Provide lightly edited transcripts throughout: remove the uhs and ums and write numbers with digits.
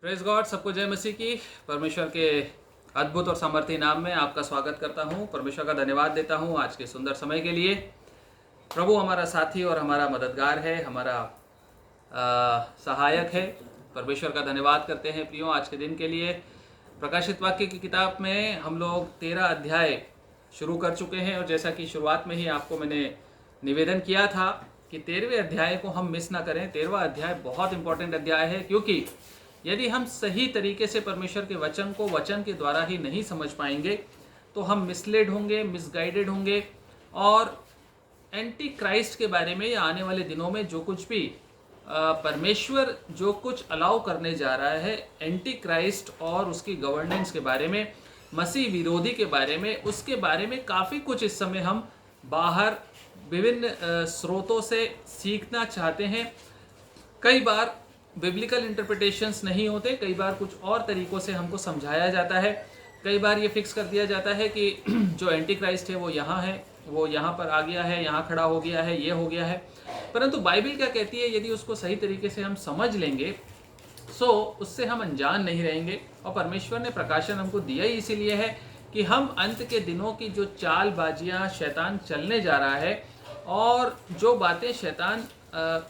Praise God, सबको जय मसीह की। परमेश्वर के अद्भुत और सामर्थी नाम में आपका स्वागत करता हूं। परमेश्वर का धन्यवाद देता हूं आज के सुंदर समय के लिए। प्रभु हमारा साथी और हमारा मददगार है, हमारा सहायक है। परमेश्वर का धन्यवाद करते हैं प्रियो आज के दिन के लिए। प्रकाशित वाक्य की किताब में हम लोग 13 अध्याय शुरू कर चुके हैं और जैसा कि शुरुआत में ही आपको मैंने निवेदन किया था कि 13वें अध्याय को हम मिस ना करें। 13वां अध्याय बहुत इंपॉर्टेंट अध्याय है, क्योंकि यदि हम सही तरीके से परमेश्वर के वचन को वचन के द्वारा ही नहीं समझ पाएंगे तो हम मिसलेड होंगे, मिसगाइडेड होंगे और एंटी क्राइस्ट के बारे में या आने वाले दिनों में जो कुछ भी परमेश्वर जो कुछ अलाउ करने जा रहा है, एंटी क्राइस्ट और उसकी गवर्नेंस के बारे में, मसीह विरोधी के बारे में, उसके बारे में काफ़ी कुछ इस समय हम बाहर विभिन्न स्रोतों से सीखना चाहते हैं। कई बार बिब्लिकल इंटरप्रिटेशंस नहीं होते, कई बार कुछ और तरीक़ों से हमको समझाया जाता है। कई बार ये फिक्स कर दिया जाता है कि जो एंटी क्राइस्ट है वो यहाँ है, वो यहाँ पर आ गया है, यहाँ खड़ा हो गया है, ये हो गया है। परंतु बाइबल क्या कहती है, यदि उसको सही तरीके से हम समझ लेंगे सो उससे हम अनजान नहीं रहेंगे। और परमेश्वर ने प्रकाशन हमको दिया ही इसीलिए है कि हम अंत के दिनों की जो चालबाजियाँ शैतान चलने जा रहा है और जो बातें शैतान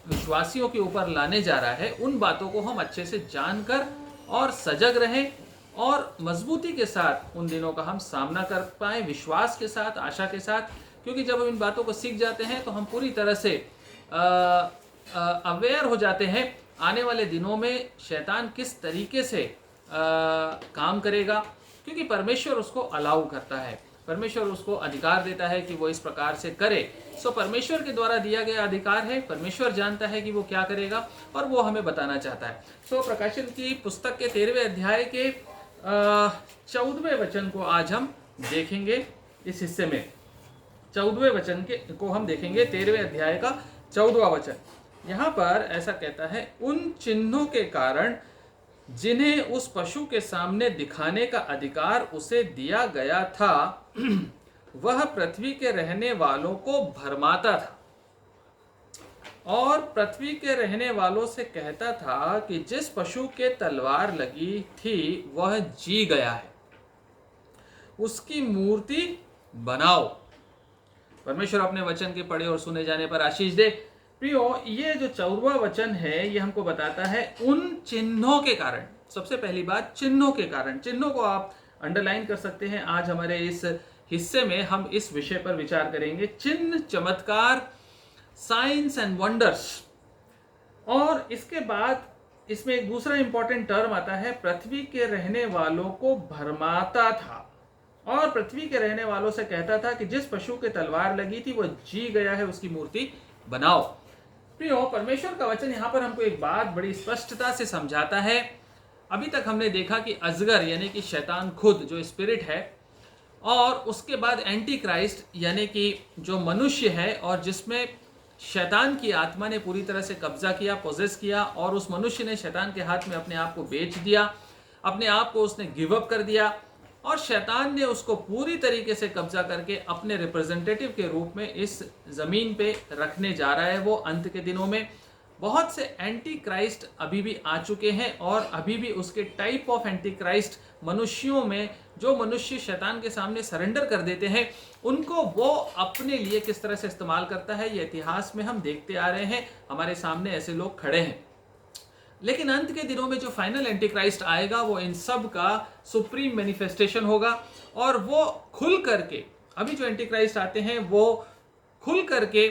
विश्वासियों के ऊपर लाने जा रहा है, उन बातों को हम अच्छे से जानकर और सजग रहें और मजबूती के साथ उन दिनों का हम सामना कर पाएँ, विश्वास के साथ, आशा के साथ। क्योंकि जब हम इन बातों को सीख जाते हैं तो हम पूरी तरह से अवेयर हो जाते हैं आने वाले दिनों में शैतान किस तरीके से काम करेगा, क्योंकि परमेश्वर उसको अलाउ करता है, परमेश्वर उसको अधिकार देता है कि वो इस प्रकार से करे। सो परमेश्वर के द्वारा दिया गया अधिकार है, परमेश्वर जानता है कि वो क्या करेगा और वो हमें बताना चाहता है। सो प्रकाशन की पुस्तक के 13वें अध्याय के 14वें वचन को आज हम देखेंगे। इस हिस्से में 14वें वचन को हम देखेंगे, 13वें अध्याय का 14वां वचन। यहाँ पर ऐसा कहता है, उन चिन्हों के कारण जिन्हें उस पशु के सामने दिखाने का अधिकार उसे दिया गया था वह पृथ्वी के रहने वालों को भरमाता था और पृथ्वी के रहने वालों से कहता था कि जिस पशु के तलवार लगी थी वह जी गया है, उसकी मूर्ति बनाओ। परमेश्वर अपने वचन के पढ़े और सुने जाने पर आशीष दे। प्रियो, ये जो 14वां वचन है ये हमको बताता है उन चिन्हों के कारण। सबसे पहली बात, चिन्हों के कारण। चिन्हों को आप अंडरलाइन कर सकते हैं। आज हमारे इस हिस्से में हम इस विषय पर विचार करेंगे, चिन्ह, चमत्कार, साइंस एंड वंडर्स। और इसके बाद इसमें एक दूसरा इंपॉर्टेंट टर्म आता है, पृथ्वी के रहने वालों को भरमाता था और पृथ्वी के रहने वालों से कहता था कि जिस पशु के तलवार लगी थी वह जी गया है, उसकी मूर्ति बनाओ। प्रियो, परमेश्वर का वचन यहाँ पर हमको एक बात बड़ी स्पष्टता से समझाता है। अभी तक हमने देखा कि अजगर यानी कि शैतान खुद जो स्पिरिट है, और उसके बाद एंटी क्राइस्ट यानी कि जो मनुष्य है और जिसमें शैतान की आत्मा ने पूरी तरह से कब्जा किया, पोजेस किया, और उस मनुष्य ने शैतान के हाथ में अपने आप को बेच दिया, अपने आप को उसने गिव अप कर दिया और शैतान ने उसको पूरी तरीके से कब्जा करके अपने रिप्रेजेंटेटिव के रूप में इस जमीन पे रखने जा रहा है। वो अंत के दिनों में बहुत से एंटी क्राइस्ट अभी भी आ चुके हैं और अभी भी उसके टाइप ऑफ एंटी क्राइस्ट मनुष्यों में, जो मनुष्य शैतान के सामने सरेंडर कर देते हैं, उनको वो अपने लिए किस तरह से इस्तेमाल करता है, ये इतिहास में हम देखते आ रहे हैं। हमारे सामने ऐसे लोग खड़े हैं। लेकिन अंत के दिनों में जो फाइनल एंटी क्राइस्ट आएगा वो इन सब का सुप्रीम मैनिफेस्टेशन होगा और वो खुल करके, अभी जो एंटी क्राइस्ट आते हैं वो खुल करके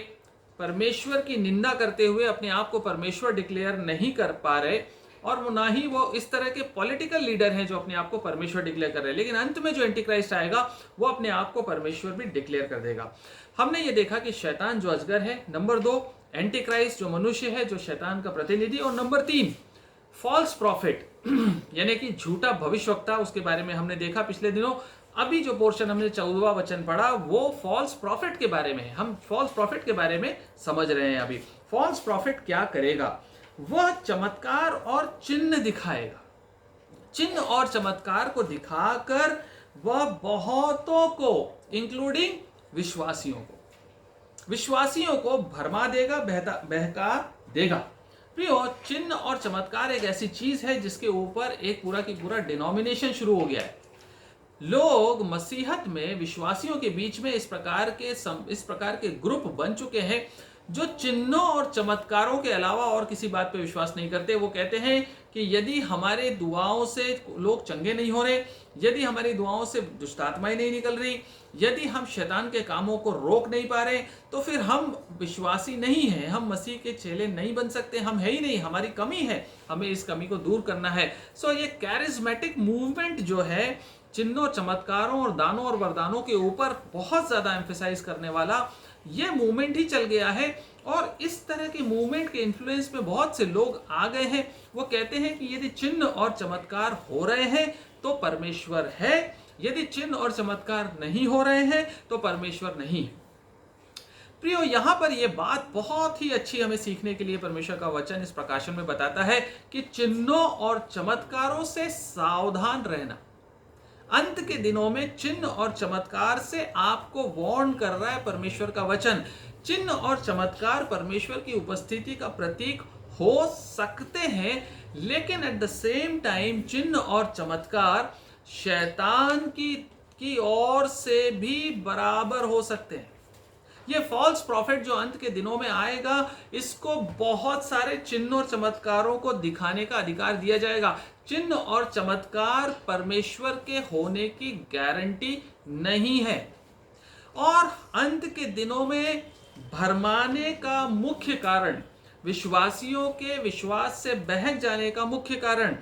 परमेश्वर की निंदा करते हुए अपने आप को परमेश्वर डिक्लेयर नहीं कर पा रहे, और वो ना ही वो इस तरह के पॉलिटिकल लीडर हैं जो अपने आप को परमेश्वर डिक्लेयर कर रहे हैं। लेकिन अंत में जो एंटी क्राइस्ट आएगा वो अपने आप को परमेश्वर भी डिक्लेयर कर देगा। हमने ये देखा कि शैतान जो अजगर है, नंबर 2 एंटी क्राइस्ट जो मनुष्य है, जो शैतान का प्रतिनिधि, और नंबर 3 फॉल्स प्रॉफिट यानी कि झूठा भविष्यवक्ता। उसके बारे में हमने देखा पिछले दिनों। अभी जो पोर्शन हमने 14वां वचन पढ़ा वो फॉल्स प्रॉफिट के बारे में है। हम फॉल्स प्रॉफिट के बारे में समझ रहे हैं। अभी फॉल्स प्रॉफिट क्या करेगा, वह चमत्कार और चिन्ह दिखाएगा। चिन्ह और चमत्कार को दिखाकर वह बहुतों को, इंक्लूडिंग विश्वासियों को भरमा देगा, बहका देगा। प्रियो, चिन्ह और चमत्कार एक ऐसी चीज है जिसके ऊपर एक पूरा की पूरा डिनोमिनेशन शुरू हो गया है। लोग मसीहत में विश्वासियों के बीच में इस प्रकार के ग्रुप बन चुके हैं जो चिन्हों और चमत्कारों के अलावा और किसी बात पे विश्वास नहीं करते। वो कहते हैं कि यदि हमारे दुआओं से लोग चंगे नहीं हो रहे, यदि हमारी दुआओं से दुष्ट आत्माएं नहीं निकल रही, यदि हम शैतान के कामों को रोक नहीं पा रहे, तो फिर हम विश्वासी नहीं हैं, हम मसीह के चेले नहीं बन सकते, हम है ही नहीं, हमारी कमी है, हमें इस कमी को दूर करना है। सो ये कैरिज्मेटिक मूवमेंट जो है चिन्हों, चमत्कारों और दानों और वरदानों के ऊपर बहुत ज्यादा एम्फेसाइज करने वाला ये मूवमेंट ही चल गया है। और इस तरह के मूवमेंट के इन्फ्लुएंस में बहुत से लोग आ गए हैं। वो कहते हैं कि यदि चिन्ह और चमत्कार हो रहे हैं तो परमेश्वर है, यदि चिन्ह और चमत्कार नहीं हो रहे हैं तो परमेश्वर नहीं है। प्रियो, यहां पर यह बात बहुत ही अच्छी हमें सीखने के लिए परमेश्वर का वचन इस प्रकाशन में बताता है कि चिन्हों और चमत्कारों से सावधान रहना। अंत के दिनों में चिन्ह और चमत्कार से आपको वार्न कर रहा है परमेश्वर का वचन। चिन्ह और चमत्कार परमेश्वर की उपस्थिति का प्रतीक हो सकते हैं, लेकिन एट द सेम टाइम चिन्ह और चमत्कार शैतान की ओर से भी बराबर हो सकते हैं। ये फॉल्स प्रॉफिट जो अंत के दिनों में आएगा, इसको बहुत सारे चिन्ह और चमत्कारों को दिखाने का अधिकार दिया जाएगा। चिन्ह और चमत्कार परमेश्वर के होने की गारंटी नहीं है। और अंत के दिनों में भरमाने का मुख्य कारण, विश्वासियों के विश्वास से बहक जाने का मुख्य कारण,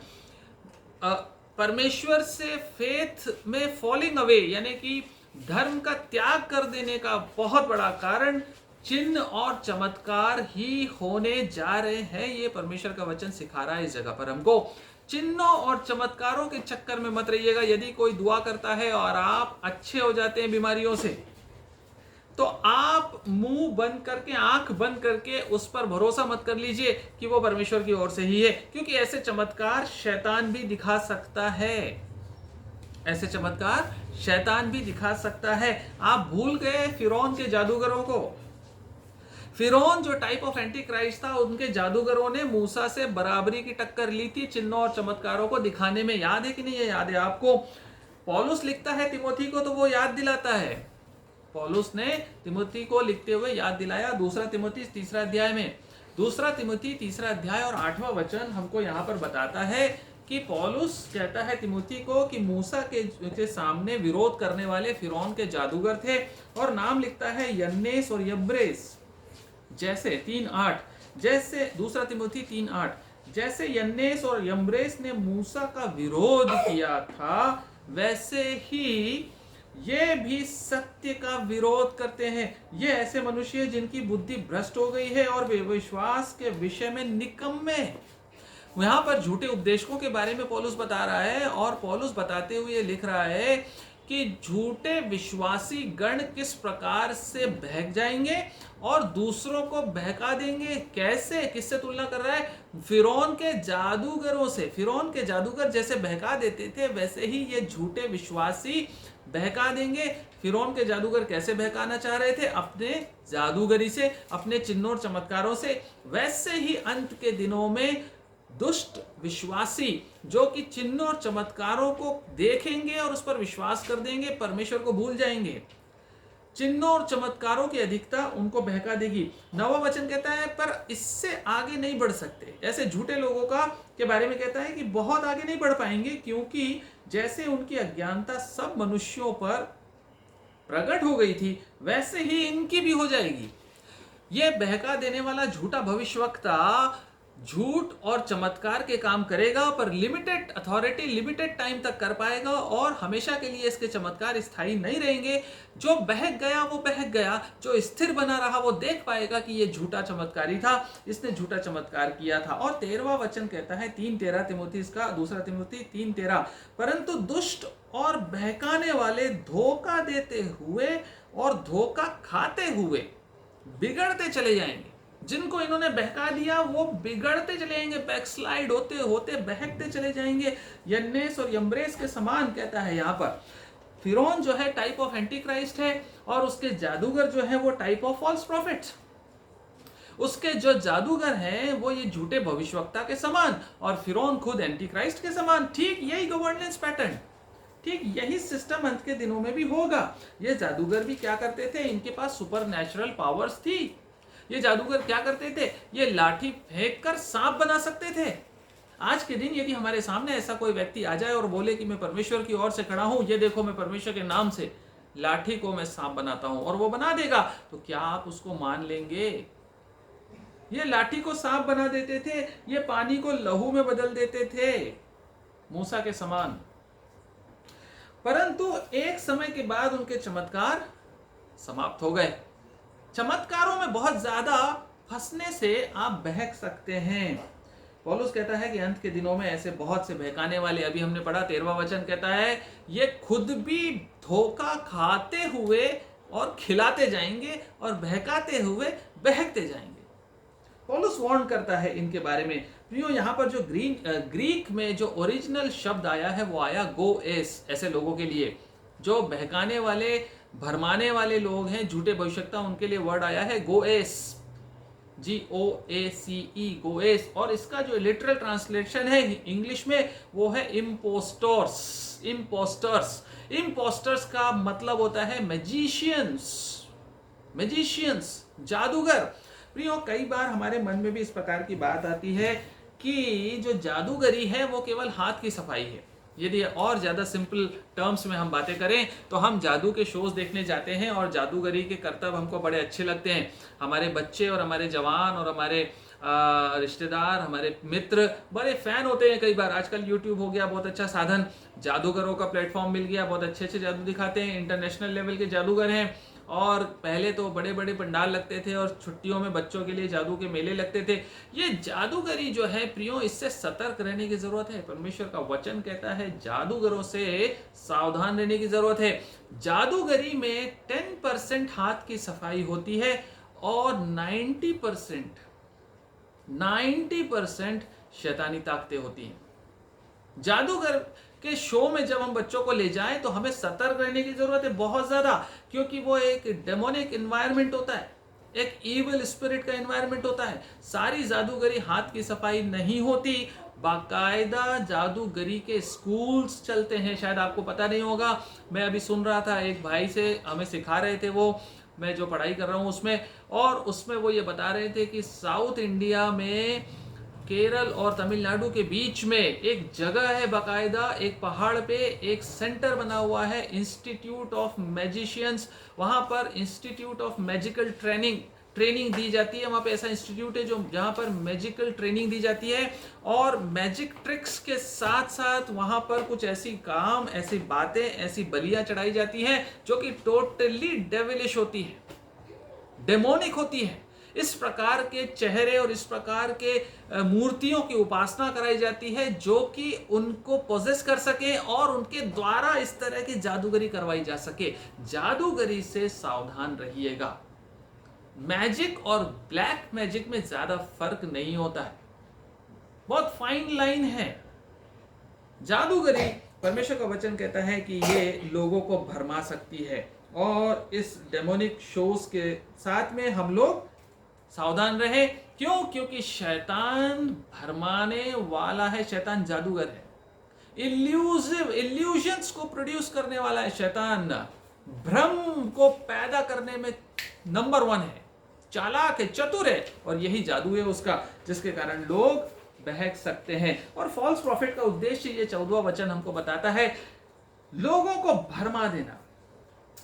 परमेश्वर से फेथ में फॉलिंग अवे यानी कि धर्म का त्याग कर देने का बहुत बड़ा कारण चिन्ह और चमत्कार ही होने जा रहे हैं। ये परमेश्वर का वचन सिखा रहा है इस जगह पर हमको। चिन्हों और चमत्कारों के चक्कर में मत रहिएगा। यदि कोई दुआ करता है और आप अच्छे हो जाते हैं बीमारियों से, तो आप मुंह बंद करके, आंख बंद करके उस पर भरोसा मत कर लीजिए कि वो परमेश्वर की ओर से ही है, क्योंकि ऐसे चमत्कार शैतान भी दिखा सकता है। ऐसे चमत्कार शैतान भी दिखा सकता है। आप भूल गए फिरौन के जादूगरों को। फिरौन जो टाइप ऑफ एंटी क्राइस्ट था, उनके जादूगरों ने मूसा से बराबरी की टक्कर ली थी चिन्हों और चमत्कारों को दिखाने में। याद है कि नहीं? ये याद है आपको। पौलुस लिखता है तिमोथी को, तो वो याद दिलाता है। पौलुस ने तिमोथी को लिखते हुए याद दिलाया। दूसरा तिमोथी तीसरा अध्याय में, दूसरा तिमोथी तीसरा अध्याय और 8वां वचन हमको यहाँ पर बताता है कि पौलुस कहता है तिमोथी को कि मूसा के सामने विरोध करने वाले फिरौन के जादूगर थे, और नाम लिखता है यन्नेस और यब्रेस। जैसे 3:8, जैसे दूसरा तिमोथी 3:8, जैसे यन्नेस और यम्ब्रेस ने मूसा का विरोध किया था, वैसे ही ये भी सत्य का विरोध करते हैं। ये ऐसे मनुष्य जिनकी बुद्धि भ्रष्ट हो गई है और वे विश्वास के विषय में निकम्मे हैं। यहाँ पर झूठे उपदेशकों के बारे में पौलुस बता रहा है, और पौलुस बताते हुए लिख रहा है कि झूठे विश्वासी गण किस प्रकार से बहक जाएंगे और दूसरों को बहका देंगे। कैसे? किससे तुलना कर रहा है? फिरौन के जादूगरों से। फिरौन के जादूगर जैसे बहका देते थे, वैसे ही ये झूठे विश्वासी बहका देंगे। फिरौन के जादूगर कैसे बहकाना चाह रहे थे? अपने जादूगरी से, अपने चिन्हों और चमत्कारों से। वैसे ही अंत के दिनों में दुष्ट विश्वासी जो कि चिन्हों और चमत्कारों को देखेंगे और उस पर विश्वास कर देंगे, परमेश्वर को भूल जाएंगे। चिन्हों और चमत्कारों की अधिकता उनको बहका देगी। 9वां वचन कहता है पर इससे आगे नहीं बढ़ सकते। ऐसे झूठे लोगों का के बारे में कहता है कि बहुत आगे नहीं बढ़ पाएंगे, क्योंकि जैसे उनकी अज्ञानता सब मनुष्यों पर प्रकट हो गई थी, वैसे ही इनकी भी हो जाएगी। ये बहका देने वाला झूठा भविष्यवक्ता झूठ और चमत्कार के काम करेगा, पर लिमिटेड अथॉरिटी, लिमिटेड टाइम तक कर पाएगा, और हमेशा के लिए इसके चमत्कार स्थायी नहीं रहेंगे। जो बहक गया वो बहक गया, जो स्थिर बना रहा वो देख पाएगा कि ये झूठा चमत्कारी था, इसने झूठा चमत्कार किया था। और 13वां वचन कहता है 3:13 तिमोथी, इसका दूसरा तिमोथी 3:13, परंतु दुष्ट और बहकाने वाले धोखा देते हुए और धोखा खाते हुए बिगड़ते चले जाएंगे। जिनको इन्होंने बहका दिया वो बिगड़ते चले जाएंगे, बैकस्लाइड होते होते बहकते चले जाएंगे। यन्नेस और यम्ब्रेस के समान कहता है यहाँ पर। फिरौन जो है टाइप ऑफ एंटी क्राइस्ट है, और उसके जादूगर जो है वो टाइप ऑफ फॉल्स प्रॉफिट्स। उसके जो जादूगर हैं वो ये झूठे भविष्यवक्ता के समान, और फिरौन खुद एंटी क्राइस्ट के समान। ठीक यही गवर्नेंस पैटर्न, ठीक यही सिस्टम अंत के दिनों में भी होगा। ये जादूगर भी क्या करते थे, इनके पास सुपर नेचुरल पावर्स थी। ये जादूगर क्या करते थे, ये लाठी फेंक कर सांप बना सकते थे। आज के दिन यदि हमारे सामने ऐसा कोई व्यक्ति आ जाए और बोले कि मैं परमेश्वर की ओर से खड़ा हूं, ये देखो मैं परमेश्वर के नाम से लाठी को मैं सांप बनाता हूं, और वो बना देगा, तो क्या आप उसको मान लेंगे? ये लाठी को सांप बना देते थे, ये पानी को लहू में बदल देते थे, मूसा के समान। परंतु एक समय के बाद उनके चमत्कार समाप्त हो गए। चमत्कारों में बहुत ज्यादा फंसने से आप बहक सकते हैं। पौलुस कहता है कि अंत के दिनों में ऐसे बहुत से बहकाने वाले, अभी हमने पढ़ा 13वां वचन कहता है, ये खुद भी धोखा खाते हुए और खिलाते जाएंगे और बहकाते हुए बहकते जाएंगे। पौलुस वार्न करता है इनके बारे में। प्रियो, यहाँ पर जो ग्रीक में जो ओरिजिनल शब्द आया है वो आया गोएस, ऐसे लोगों के लिए जो बहकाने वाले, भरमाने वाले लोग हैं, झूठे भविष्यवक्ता, उनके लिए वर्ड आया है गोएस, GOACE, गोएस। और इसका जो लिटरल ट्रांसलेशन है इंग्लिश में वो है इम्पोस्टर्स। इम्पोस्टर्स, इम्पोस्टर्स का मतलब होता है मैजिशियंस, मैजिशियंस, जादूगर। प्रियो, कई बार हमारे मन में भी इस प्रकार की बात आती है कि जो जादूगरी है वो केवल हाथ की सफाई है। यदि और ज़्यादा सिंपल टर्म्स में हम बातें करें तो हम जादू के शोज देखने जाते हैं और जादूगरी के करतब हमको बड़े अच्छे लगते हैं। हमारे बच्चे और हमारे जवान और हमारे रिश्तेदार, हमारे मित्र बड़े फैन होते हैं। कई बार आजकल यूट्यूब हो गया बहुत अच्छा साधन, जादूगरों का प्लेटफॉर्म मिल गया, बहुत अच्छे अच्छे जादू दिखाते हैं, इंटरनेशनल लेवल के जादूगर हैं। और पहले तो बड़े बड़े पंडाल लगते थे और छुट्टियों में बच्चों के लिए जादू के मेले लगते थे। ये जादूगरी जो है प्रियो, इससे सतर्क रहने की जरूरत है। परमेश्वर का वचन कहता है जादूगरों से सावधान रहने की जरूरत है। जादूगरी में 10% हाथ की सफाई होती है और 90% शैतानी ताकतें होती हैं। जादूगर के शो में जब हम बच्चों को ले जाएं तो हमें सतर्क रहने की जरूरत है बहुत ज्यादा, क्योंकि वो एक डेमोनिक एनवायरनमेंट होता है, एक इविल स्पिरिट का एनवायरनमेंट होता है। सारी जादूगरी हाथ की सफाई नहीं होती, बाकायदा जादूगरी के स्कूल्स चलते हैं। शायद आपको पता नहीं होगा, मैं अभी सुन रहा था एक भाई से, हमें सिखा रहे थे वो, मैं जो पढ़ाई कर रहा हूँ उसमें, और उसमें वो ये बता रहे थे कि साउथ इंडिया में केरल और तमिलनाडु के बीच में एक जगह है, बाकायदा एक पहाड़ पे एक सेंटर बना हुआ है, इंस्टीट्यूट ऑफ मैजिशियंस। वहां पर इंस्टीट्यूट ऑफ मैजिकल ट्रेनिंग दी जाती है। वहां पे ऐसा इंस्टीट्यूट है जो जहां पर मैजिकल ट्रेनिंग दी जाती है, और मैजिक ट्रिक्स के साथ साथ वहां पर कुछ ऐसी काम, ऐसी बातें, ऐसी बलियां चढ़ाई जाती हैं जो कि टोटली डेविलिश होती है, डेमोनिक होती है। इस प्रकार के चेहरे और इस प्रकार के मूर्तियों की उपासना कराई जाती है जो कि उनको पोजेस कर सके और उनके द्वारा इस तरह की जादूगरी करवाई जा सके। जादूगरी से सावधान रहिएगा। मैजिक और ब्लैक मैजिक में ज्यादा फर्क नहीं होता है, बहुत फाइन लाइन है। जादूगरी, परमेश्वर का वचन कहता है कि ये लोगों को भरमा सकती है, और इस डेमोनिक शोज के साथ में हम लोग सावधान रहे। क्यों? क्योंकि शैतान भरमाने वाला है, शैतान जादूगर है, इल्यूजन्स को प्रोड्यूस करने वाला है शैतान, भ्रम को पैदा करने में नंबर 1 है, चालाक है, चतुर है, और यही जादू है उसका, जिसके कारण लोग बहक सकते हैं। और फॉल्स प्रॉफिट का उद्देश्य ये 14वां वचन हमको बताता है, लोगों को भरमा देना।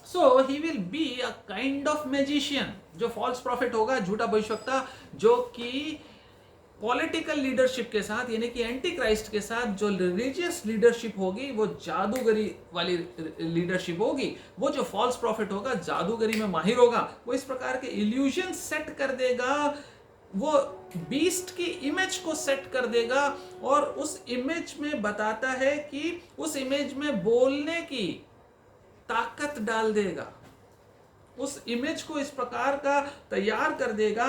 So he will be a kind of magician। जो फॉल्स प्रॉफिट होगा, झूठा भविष्यवक्ता, जो कि पॉलिटिकल लीडरशिप के साथ, यानी कि एंटी क्राइस्ट के साथ जो रिलीजियस लीडरशिप होगी वो जादूगरी वाली लीडरशिप होगी। वो जो फॉल्स प्रॉफिट होगा जादूगरी में माहिर होगा, वो इस प्रकार के इल्यूजन सेट कर देगा, वो बीस्ट की इमेज को सेट कर देगा, और उस इमेज में बताता है कि उस इमेज में बोलने की ताकत डाल देगा, उस इमेज को इस प्रकार का तैयार कर देगा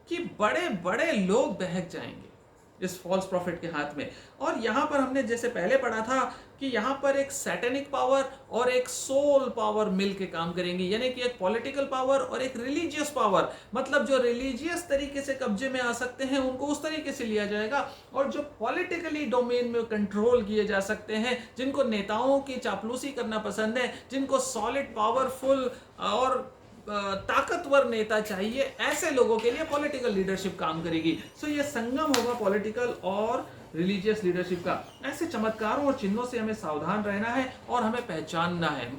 कि बड़े बड़े लोग बहक जाएंगे। इस फॉल्स प्रॉफिट के हाथ में। और यहाँ पर हमने जैसे पहले पढ़ा था कि यहाँ पर एक सैटेनिक पावर और एक सोल पावर मिल के काम करेंगी, यानी कि एक पॉलिटिकल पावर और एक रिलीजियस पावर। मतलब जो रिलीजियस तरीके से कब्जे में आ सकते हैं उनको उस तरीके से लिया जाएगा, और जो पॉलिटिकली डोमेन में कंट्रोल किए जा सकते हैं, जिनको नेताओं की चापलूसी करना पसंद है, जिनको सॉलिड पावरफुल और ताकतवर नेता चाहिए, ऐसे लोगों के लिए पॉलिटिकल लीडरशिप काम करेगी। सो ये संगम होगा पॉलिटिकल और रिलीजियस लीडरशिप का। ऐसे चमत्कारों और चिन्हों से हमें सावधान रहना है और हमें पहचानना है।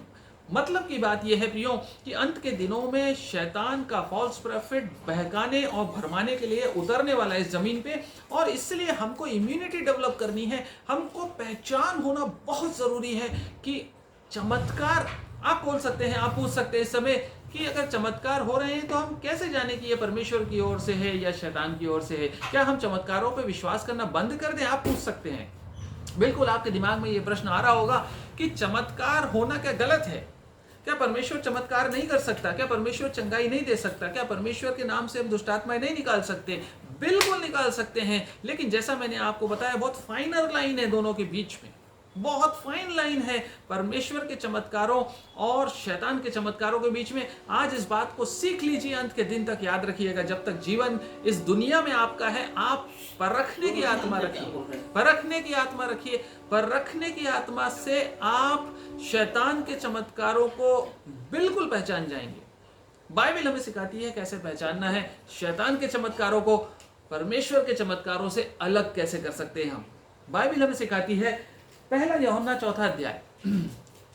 मतलब की बात यह है प्रियो कि अंत के दिनों में शैतान का फॉल्स प्रॉफिट बहकाने और भरमाने के लिए उतरने वाला है इस जमीन पे, और इसलिए हमको इम्यूनिटी डेवलप करनी है। हमको पहचान होना बहुत जरूरी है कि चमत्कार, आप बोल सकते हैं, आप पूछ सकते हैं इस समय कि अगर चमत्कार हो रहे हैं तो हम कैसे जाने कि ये परमेश्वर की ओर से है या शैतान की ओर से है? क्या हम चमत्कारों पे विश्वास करना बंद कर दें? आप पूछ सकते हैं। बिल्कुल आपके दिमाग में ये प्रश्न आ रहा होगा कि चमत्कार होना क्या गलत है? क्या परमेश्वर चमत्कार नहीं कर सकता? क्या परमेश्वर चंगाई नहीं दे सकता? क्या परमेश्वर के नाम से हम दुष्टात्माएं नहीं निकाल सकते? बिल्कुल निकाल सकते हैं, लेकिन जैसा मैंने आपको बताया बहुत फाइनर लाइन है दोनों के बीच में, बहुत फाइन लाइन है परमेश्वर के चमत्कारों और शैतान के चमत्कारों के बीच में। आज इस बात को सीख लीजिए, अंत के दिन तक याद रखिएगा। जब तक जीवन इस दुनिया में आपका है, आप परखने की आत्मा रखिए, परखने की आत्मा रखिए। परखने की आत्मा से आप शैतान के चमत्कारों को बिल्कुल पहचान जाएंगे। बाइबल हमें सिखाती है कैसे पहचानना है शैतान के चमत्कारों को परमेश्वर के चमत्कारों से अलग कैसे कर सकते हैं हम। बाइबल हमें सिखाती है, पहला यूहन्ना चौथा अध्याय,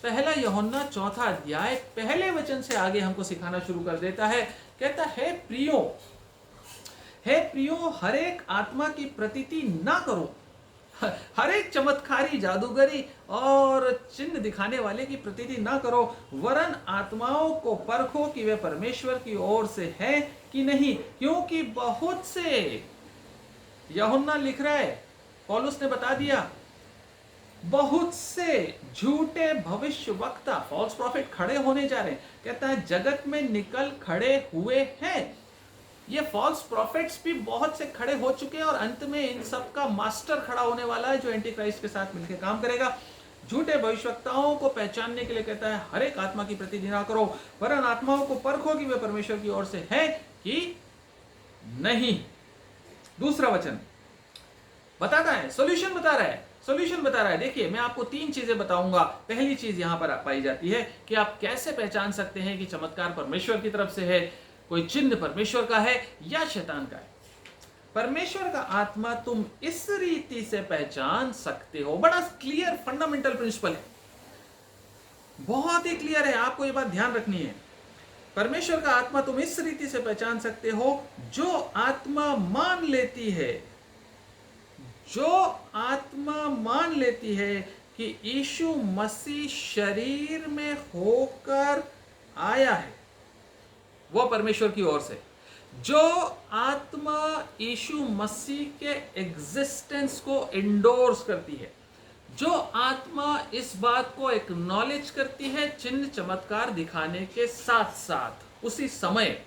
पहला यूहन्ना चौथा अध्याय पहले वचन से आगे हमको सिखाना शुरू कर देता है। कहता है, प्रियो, हे प्रियो, हर एक आत्मा की प्रतीति ना करो, हर एक चमत्कारी, जादूगरी और चिन्ह दिखाने वाले की प्रतीति ना करो, वरन आत्माओं को परखो कि वे परमेश्वर की ओर से है कि नहीं, क्योंकि बहुत से, यूहन्ना लिख रहा है, पौलुस ने बता दिया, बहुत से झूठे भविष्य वक्ता, फॉल्स प्रॉफिट खड़े होने जा रहे हैं। कहता है जगत में निकल खड़े हुए हैं। ये फॉल्स प्रॉफिट्स भी बहुत से खड़े हो चुके हैं और अंत में इन सब का मास्टर खड़ा होने वाला है जो एंटी क्राइस्ट के साथ मिलकर काम करेगा। झूठे भविष्यवक्ताओं को पहचानने के लिए कहता है हर एक आत्मा की प्रतीति ना करो, वरन आत्माओं को परखो कि वे परमेश्वर की ओर से है कि नहीं। दूसरा वचन बताता है, सॉल्यूशन बता रहा है, सॉल्यूशन बता रहा है। देखिए, मैं आपको 3 चीजें बताऊंगा। पहली चीज यहां पर पाई जाती है कि आप कैसे पहचान सकते हैं कि चमत्कार परमेश्वर की तरफ से है, कोई चिन्ह परमेश्वर का है या शैतान का है। परमेश्वर का आत्मा तुम इस रीति से पहचान सकते हो। बड़ा क्लियर फंडामेंटल प्रिंसिपल है, बहुत ही क्लियर है, आपको ये बात ध्यान रखनी है। परमेश्वर का आत्मा तुम इस रीति से पहचान सकते हो, जो आत्मा मान लेती है, जो आत्मा मान लेती है कि यीशु मसीह शरीर में होकर आया है, वो परमेश्वर की ओर से। जो आत्मा यीशु मसीह के एग्जिस्टेंस को इंडोर्स करती है, जो आत्मा इस बात को एक्नॉलेज करती है चिन्ह चमत्कार दिखाने के साथ साथ, उसी समय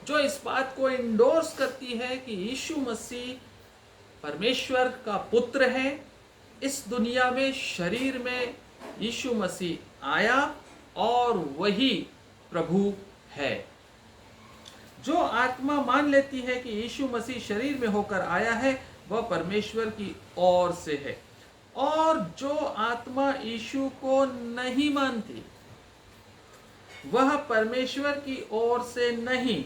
जो इस बात को इंडोर्स करती है कि यीशु मसीह परमेश्वर का पुत्र है, इस दुनिया में शरीर में यीशु मसीह आया और वही प्रभु है। जो आत्मा मान लेती है कि यीशु मसीह शरीर में होकर आया है, वह परमेश्वर की ओर से है। और जो आत्मा यीशु को नहीं मानती, वह परमेश्वर की ओर से नहीं,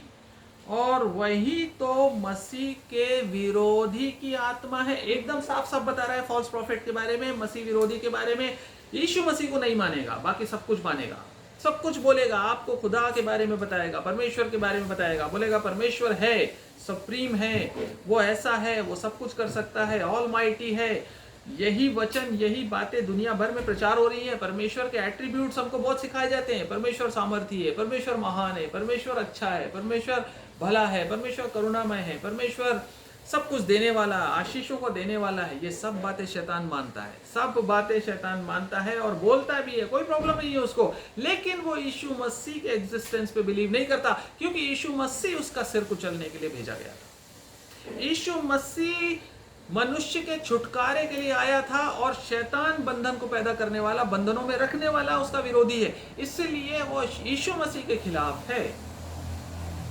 और वही तो मसीह के विरोधी की आत्मा है। एकदम साफ साफ बता रहा है फॉल्स प्रॉफिट के बारे में, मसीह विरोधी के बारे में। यीशु मसीह को नहीं मानेगा, बाकी सब कुछ मानेगा, सब कुछ बोलेगा, आपको खुदा के बारे में बताएगा, परमेश्वर के बारे में बताएगा, बोलेगा परमेश्वर है, सुप्रीम है, वो ऐसा है, वो सब कुछ कर सकता है, ऑलमाइटी है। यही वचन, यही बातें दुनिया भर में प्रचार हो रही है। परमेश्वर के एट्रीब्यूट्स हमको बहुत सिखाए जाते हैं। परमेश्वर सामर्थी है, परमेश्वर महान है, परमेश्वर अच्छा है, परमेश्वर भला है, परमेश्वर करुणामय है, परमेश्वर सब कुछ देने वाला, आशीषों को देने वाला है। ये सब बातें शैतान मानता है, सब बातें शैतान मानता है और बोलता भी है, कोई प्रॉब्लम नहीं है उसको। लेकिन वो यीशु मसीह के एग्जिस्टेंस पे बिलीव नहीं करता, क्योंकि यीशु मसीह उसका सिर कुचलने के लिए भेजा गया था। यीशु मसीह मनुष्य के छुटकारे के लिए आया था और शैतान बंधन को पैदा करने वाला, बंधनों में रखने वाला उसका विरोधी है। इसलिए वो यीशु मसीह के खिलाफ है,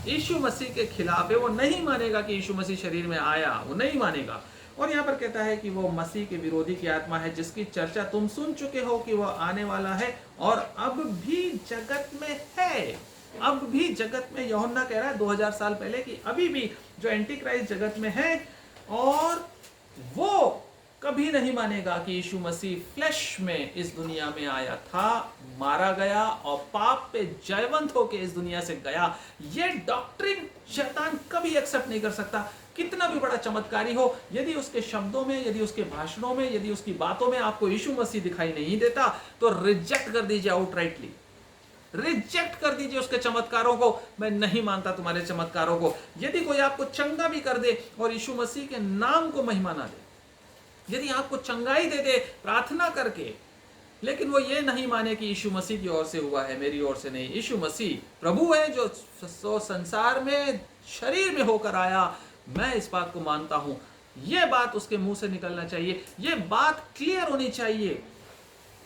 यीशु मसीह के खिलाफ है। वो नहीं मानेगा कि यीशु मसीह शरीर में आया, वो नहीं मानेगा। और यहाँ पर कहता है कि वो मसीह के विरोधी की आत्मा है, जिसकी चर्चा तुम सुन चुके हो कि वह आने वाला है और अब भी जगत में है। अब भी जगत में, यूहन्ना कह रहा है 2000 साल पहले कि अभी भी जो एंटी क्राइस्ट जगत में है, और वो कभी नहीं मानेगा कि यीशु मसीह फ्लैश में इस दुनिया में आया था, मारा गया और पाप पे जयवंत होकर इस दुनिया से गया। ये डॉक्ट्रिन शैतान कभी एक्सेप्ट नहीं कर सकता, कितना भी बड़ा चमत्कारी हो। यदि उसके शब्दों में, यदि उसके भाषणों में, यदि उसकी बातों में आपको यीशु मसीह दिखाई नहीं देता, तो रिजेक्ट कर दीजिए, आउटराइटली रिजेक्ट कर दीजिए उसके चमत्कारों को। मैं नहीं मानता तुम्हारे चमत्कारों को। यदि कोई आपको चंगा भी कर दे और यीशु मसीह के नाम को महिमा ना दे, यदि आपको चंगाई दे दे प्रार्थना करके, लेकिन वो ये नहीं माने कि यीशु मसीह की ओर से हुआ है, मेरी ओर से नहीं। यीशु मसीह प्रभु है जो संसार में शरीर में होकर आया, मैं इस बात को मानता हूं। ये बात उसके मुंह से निकलना चाहिए, ये बात क्लियर होनी चाहिए।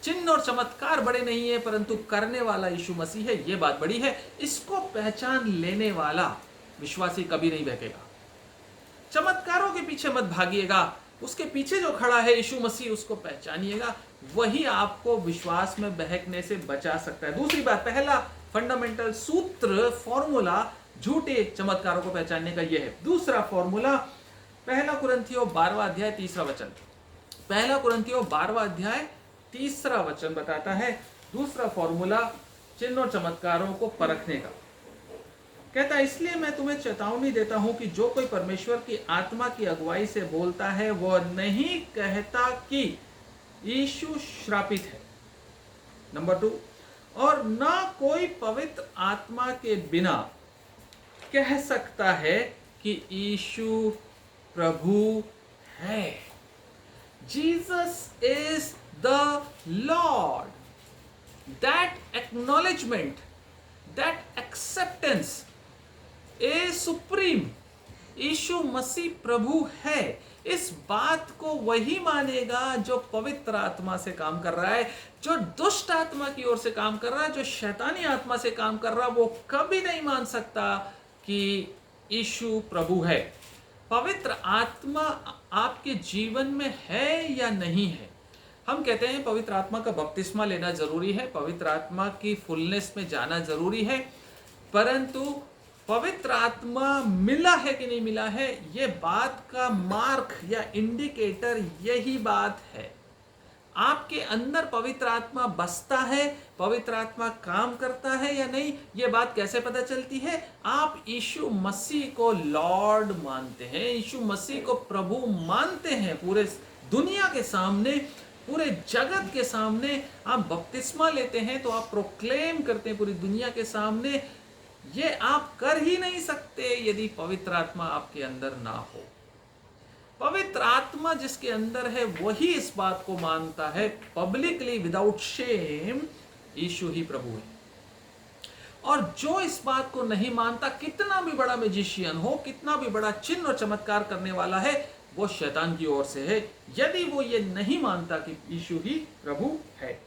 चिन्ह और चमत्कार बड़े नहीं है, परंतु करने वाला यीशु मसीह है, ये बात बड़ी है। इसको पहचान लेने वाला विश्वासी कभी नहीं बहकेगा। चमत्कारों के पीछे मत भागिएगा, उसके पीछे जो खड़ा है यीशु मसीह, उसको पहचानिएगा। वही आपको विश्वास में बहकने से बचा सकता है। दूसरी बात, पहला फंडामेंटल सूत्र, फॉर्मूला झूठे चमत्कारों को पहचानने का यह है। दूसरा फॉर्मूला, पहला कुरिन्थियों 12वां अध्याय 3रा वचन। पहला कुरिन्थियों 12वां अध्याय 3रा वचन बताता है दूसरा फॉर्मूला चिन्ह और चमत्कारों को परखने का। कहता है, इसलिए मैं तुम्हें चेतावनी देता हूं कि जो कोई परमेश्वर की आत्मा की अगुवाई से बोलता है, वह नहीं कहता कि यीशु श्रापित है। नंबर 2, और ना कोई पवित्र आत्मा के बिना कह सकता है कि यीशु प्रभु है। Jesus is the Lord. That acknowledgement, that acceptance a supreme, यीशु मसीह प्रभु है, इस बात को वही मानेगा जो पवित्र आत्मा से काम कर रहा है। जो दुष्ट आत्मा की ओर से काम कर रहा है, जो शैतानी आत्मा से काम कर रहा है, वो कभी नहीं मान सकता कि यीशु प्रभु है। पवित्र आत्मा आपके जीवन में है या नहीं है? हम कहते हैं पवित्र आत्मा का बपतिस्मा लेना जरूरी है, पवित्र आत्मा की फुलनेस में जाना जरूरी है, परंतु पवित्र आत्मा मिला है कि नहीं मिला है, ये बात का मार्क या इंडिकेटर यही बात है। आपके अंदर पवित्र आत्मा बसता है, पवित्र आत्मा काम करता है या नहीं, ये बात कैसे पता चलती है? आप यीशु मसीह को लॉर्ड मानते हैं, यीशु मसीह को प्रभु मानते हैं, पूरे दुनिया के सामने, पूरे जगत के सामने आप बपतिस्मा लेते हैं, तो आप प्रोक्लेम करते हैं पूरी दुनिया के सामने। ये आप कर ही नहीं सकते यदि पवित्र आत्मा आपके अंदर ना हो। पवित्र आत्मा जिसके अंदर है वही इस बात को मानता है पब्लिकली विदाउट शेम, यीशु ही प्रभु है। और जो इस बात को नहीं मानता, कितना भी बड़ा मैजिशियन हो, कितना भी बड़ा चिन्ह और चमत्कार करने वाला है, वो शैतान की ओर से है, यदि वो ये नहीं मानता कि यीशु ही प्रभु है।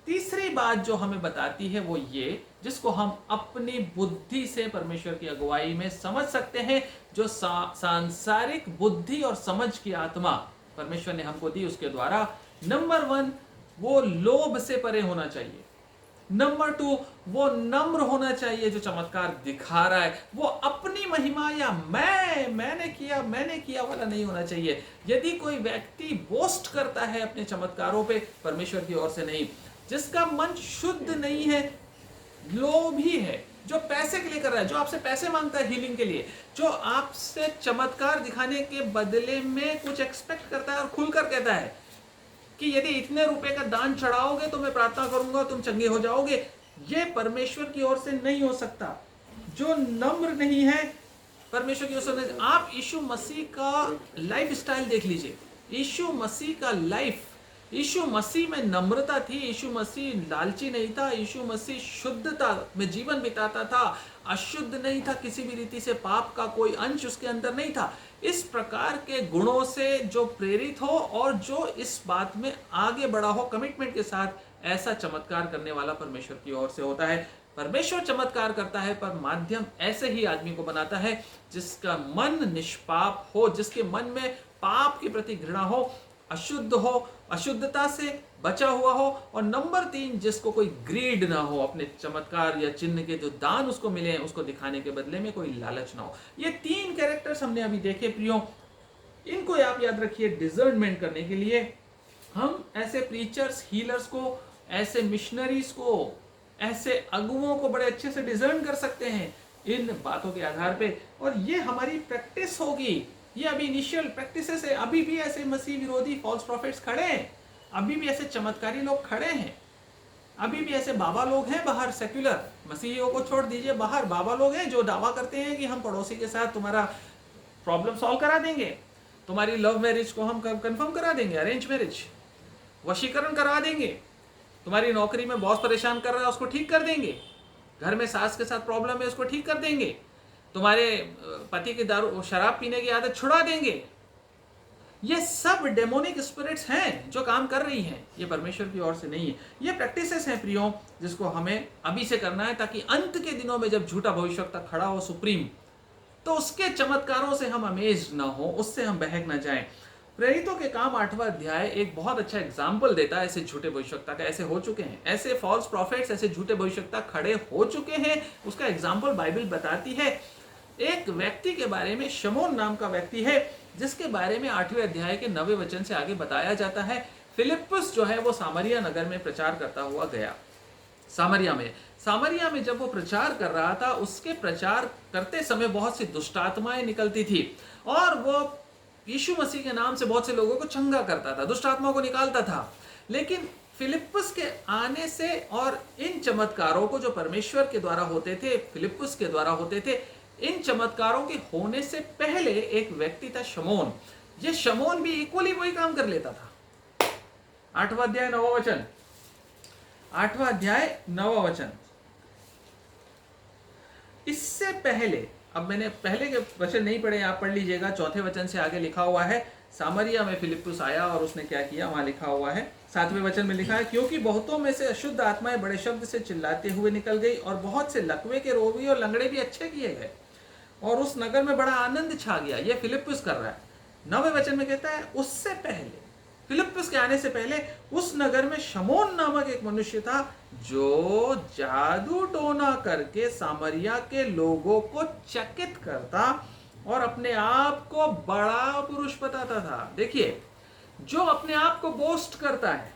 तीसरी बात जो हमें बताती है वो ये, जिसको हम अपनी बुद्धि से परमेश्वर की अगुवाई में समझ सकते हैं, जो सांसारिक बुद्धि और समझ की आत्मा परमेश्वर ने हमको दी, उसके द्वारा नंबर 1, वो लोभ से परे होना चाहिए। नंबर 2, वो नम्र होना चाहिए। जो चमत्कार दिखा रहा है वो अपनी महिमा या मैंने किया वाला नहीं होना चाहिए। यदि कोई व्यक्ति बोस्ट करता है अपने चमत्कारों पे, परमेश्वर की ओर से नहीं। जिसका मन शुद्ध नहीं है, लोभी है, जो पैसे के लिए कर रहा है, जो आपसे पैसे मांगता है हीलिंग के लिए, जो आपसे चमत्कार दिखाने के बदले में कुछ एक्सपेक्ट करता है और खुलकर कहता है कि यदि इतने रुपए का दान चढ़ाओगे तो मैं प्रार्थना करूंगा, तुम चंगे हो जाओगे, ये परमेश्वर की ओर से नहीं हो सकता। जो नम्र नहीं है, परमेश्वर की ओर से नहीं। आप यीशु मसीह का लाइफ स्टाइल देख लीजिए। यीशु मसीह का लाइफ यीशु मसीह में नम्रता थी, यीशु मसीह लालची नहीं था, यीशु मसीह शुद्धता में जीवन बिताता था, अशुद्ध नहीं था, किसी भी रीति से पाप का कोई अंश उसके अंदर नहीं था। इस प्रकार के गुणों से जो प्रेरित हो और जो इस बात में आगे बढ़ा हो कमिटमेंट के साथ, ऐसा चमत्कार करने वाला परमेश्वर की ओर से होता है। परमेश्वर चमत्कार करता है पर माध्यम ऐसे ही आदमी को बनाता है जिसका मन निष्पाप हो, जिसके मन में पाप के प्रति घृणा हो, अशुद्ध हो, अशुद्धता से बचा हुआ हो, और नंबर 3 जिसको कोई ग्रीड ना हो, अपने चमत्कार या चिन्ह के जो दान उसको मिले हैं उसको दिखाने के बदले में कोई लालच ना हो। ये 3 कैरेक्टर्स हमने अभी देखे प्रियो, इनको आप याद रखिए डिसर्नमेंट करने के लिए। हम ऐसे प्रीचर्स, हीलर्स को, ऐसे मिशनरीज को, ऐसे अगुओं को बड़े अच्छे से डिसर्न कर सकते हैं इन बातों के आधार पे, और ये हमारी प्रैक्टिस होगी। ये अभी इनिशियल प्रैक्टिसेस है। अभी भी ऐसे मसीह विरोधी फॉल्स प्रॉफिट्स खड़े हैं, अभी भी ऐसे चमत्कारी लोग खड़े हैं, अभी भी ऐसे बाबा लोग हैं बाहर, सेक्युलर मसीहियों को छोड़ दीजिए, बाहर बाबा लोग हैं जो दावा करते हैं कि हम पड़ोसी के साथ तुम्हारा प्रॉब्लम सॉल्व करा देंगे, तुम्हारी लव मैरिज को हम कंफर्म करा देंगे, अरेंज मैरिज, वशीकरण करा देंगे, तुम्हारी नौकरी में बॉस परेशान कर रहा है उसको ठीक कर देंगे, घर में सास के साथ प्रॉब्लम है उसको ठीक कर देंगे, तुम्हारे पति की दारू शराब पीने की आदत छुड़ा देंगे। ये सब डेमोनिक स्पिरिट्स हैं जो काम कर रही हैं, ये परमेश्वर की ओर से नहीं है। ये प्रैक्टिसेस हैं प्रियो जिसको हमें अभी से करना है, ताकि अंत के दिनों में जब झूठा भविष्यवक्ता खड़ा हो सुप्रीम, तो उसके चमत्कारों से हम अमेज ना हो, उससे हम बहक ना जाएं। प्रेरितों के काम 8वां अध्याय एक बहुत अच्छा एग्जाम्पल देता है ऐसे झूठे भविष्यवक्ता का। ऐसे हो चुके हैं, ऐसे फॉल्स प्रॉफिट्स, ऐसे झूठे भविष्यवक्ता खड़े हो चुके हैं, उसका एग्जाम्पल बाइबल बताती है। एक व्यक्ति के बारे में, शमौन नाम का व्यक्ति है, जिसके बारे में 8वें अध्याय के 9वें वचन से आगे बताया जाता है। फिलिप्पुस जो है वो सामरिया नगर में प्रचार करता हुआ गया। सामरिया में जब वो प्रचार कर रहा था, उसके प्रचार करते समय बहुत सी दुष्टात्माएं निकलती थी, और वो यीशु मसीह के नाम से बहुत से लोगों को चंगा करता था, दुष्ट आत्माओं को निकालता था। लेकिन फिलिप्पुस के आने से और इन चमत्कारों को जो परमेश्वर के द्वारा होते थे, फिलिप्पुस के द्वारा होते थे, इन चमत्कारों के होने से पहले एक व्यक्ति था शमौन। ये शमौन भी इक्वली वही काम कर लेता था। 8वां अध्याय 9वां वचन, 8वां अध्याय 9वां वचन। इससे पहले, अब मैंने पहले के वचन नहीं पढ़े, आप पढ़ लीजिएगा, 4थे वचन से आगे लिखा हुआ है, सामरिया में फिलिप्पुस आया और उसने क्या किया, वहां लिखा हुआ है 7वें वचन में लिखा है, क्योंकि बहुतों में से अशुद्ध आत्माएं बड़े शब्द से चिल्लाते हुए निकल गई, और बहुत से लकवे के रोगी और लंगड़े भी अच्छे किए गए, और उस नगर में बड़ा आनंद छा गया। ये फिलिप्पुस कर रहा है। 9वें वचन में कहता है, उससे पहले, फिलिप्पुस के आने से पहले उस नगर में शमौन नामक एक मनुष्य था, जो जादू टोना करके सामरिया के लोगों को चकित करता और अपने आप को बड़ा पुरुष बताता था। देखिए, जो अपने आप को बोस्ट करता है,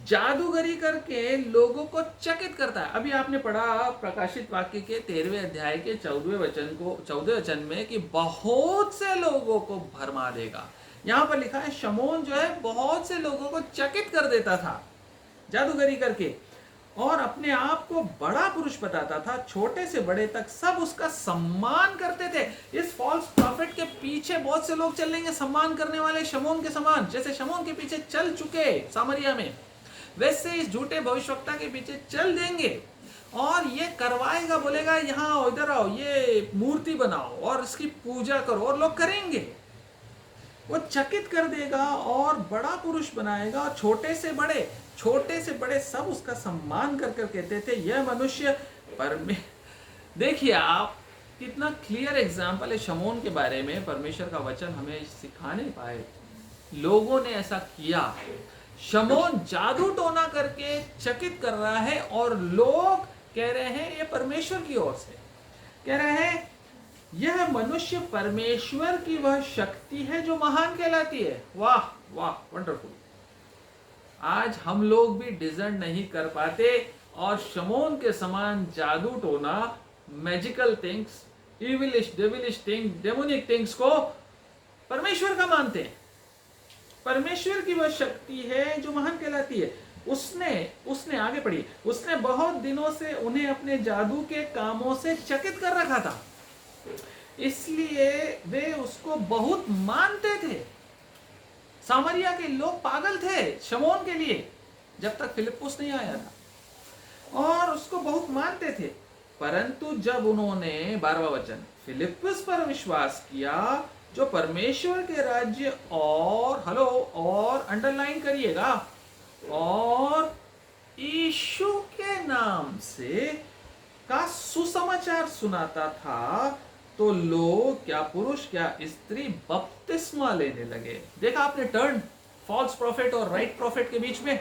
जादूगरी करके लोगों को चकित करता है। अभी आपने पढ़ा प्रकाशित वाक्य के 13वें अध्याय के 14वें वचन में कि बहुत से लोगों को भरमा देगा। यहां पर लिखा है शमौन जो है बहुत से लोगों को चकित कर देता था जादूगरी करके, और अपने आप को बड़ा पुरुष बताता था। छोटे से बड़े तक सब उसका सम्मान करते थे। इस फॉल्स प्रॉफिट के पीछे बहुत से लोग चलेंगे सम्मान करने वाले, शमौन के समान, जैसे शमौन के पीछे चल चुके सामरिया में, वैसे इस झूठे भविष्यवक्ता के पीछे चल देंगे, और ये करवाएगा, बोलेगा यहाँ आओ, इधर आओ, ये मूर्ति बनाओ और इसकी पूजा करो, और लोग करेंगे। वो चकित कर देगा और बड़ा पुरुष बनाएगा, और छोटे से बड़े सब उसका सम्मान कर कर कहते थे, यह मनुष्य देखिए आप, कितना क्लियर एग्जाम्पल है शमौन के बारे में। परमेश्वर का वचन हमें सिखाने पाए, लोगों ने ऐसा किया। शमौन जादू टोना करके चकित कर रहा है, और लोग कह रहे हैं ये परमेश्वर की ओर से, कह रहे हैं यह मनुष्य परमेश्वर की वह शक्ति है जो महान कहलाती है। वाह वाह, वंडरफुल। आज हम लोग भी डिजर्न नहीं कर पाते, और शमौन के समान जादू टोना, magical things, evilish, devilish things, demonic things को परमेश्वर का मानते हैं। परमेश्वर की वह शक्ति है जो महान कहलाती है। उसने आगे पढ़ी, उसने बहुत दिनों से उन्हें अपने जादू के कामों से चकित कर रखा था, इसलिए वे उसको बहुत मानते थे। सामरिया के लोग पागल थे, शमौन के लिए, जब तक फिलिप्पुस नहीं आया था, और उसको बहुत मानते थे। परंतु जब उन्होंने 12वां वचन फिलिप्पुस पर विश्वास किया, जो परमेश्वर के राज्य और अंडरलाइन करिएगा, और यीशु के नाम से का सुसमाचार सुनाता था, तो लोग, क्या पुरुष क्या स्त्री, बपतिस्मा लेने लगे। देखा आपने टर्न, फॉल्स प्रॉफिट और राइट प्रॉफिट के बीच में,